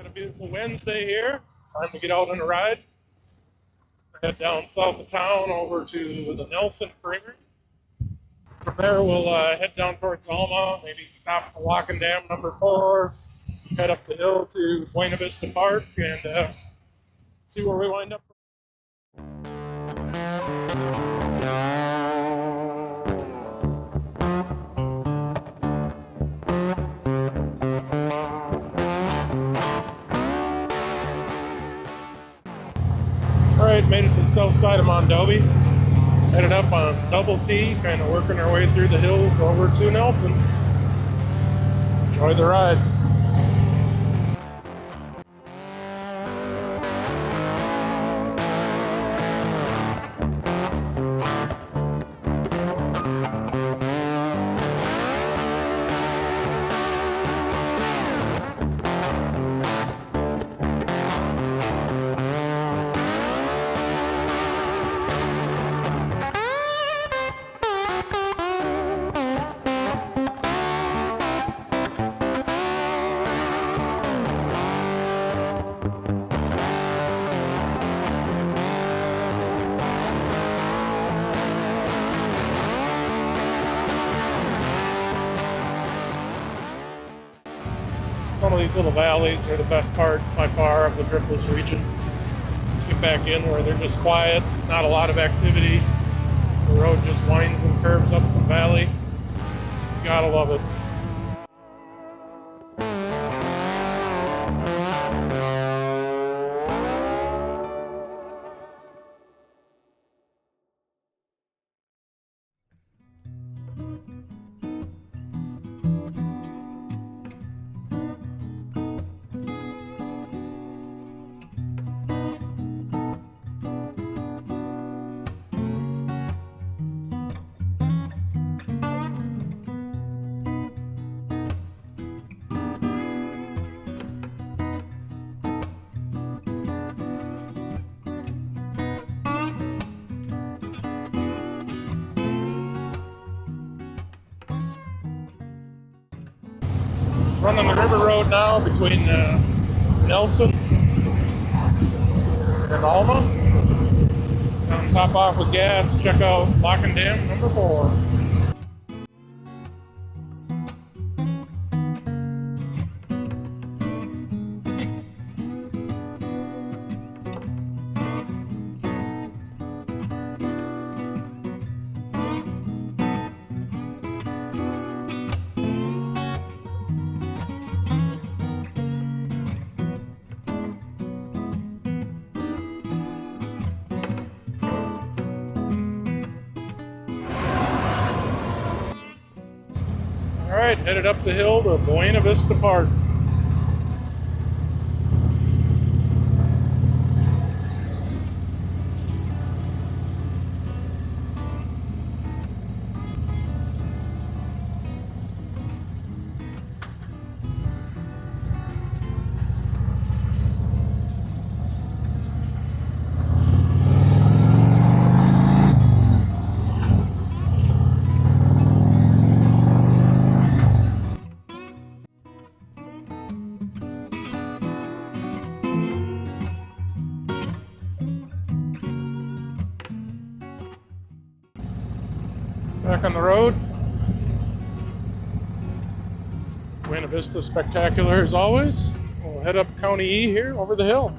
Got a beautiful Wednesday here. Time to get out on a ride. Head down south of town over to the Nelson Creamery. From there, we'll head down towards Alma, maybe stop at the Walking Dam number 4, head up the hill to Buena Vista Park, and see where we wind up. Alright, made it to the south side of Mondovi. Headed up on Double T, kind of working our way through the hills over to Nelson. Enjoy the ride. Some of these little valleys are the best part by far of the Driftless region. Get back in where they're just quiet, not a lot of activity. The road just winds and curves up some valley. You gotta love it. Running the river road now between Nelson and Alma. Come top off with gas, check out Walking Dam number 4. Alright, headed up the hill to Buena Vista Park. Back on the road. Buena Vista spectacular as always. We'll head up County E here over the hill.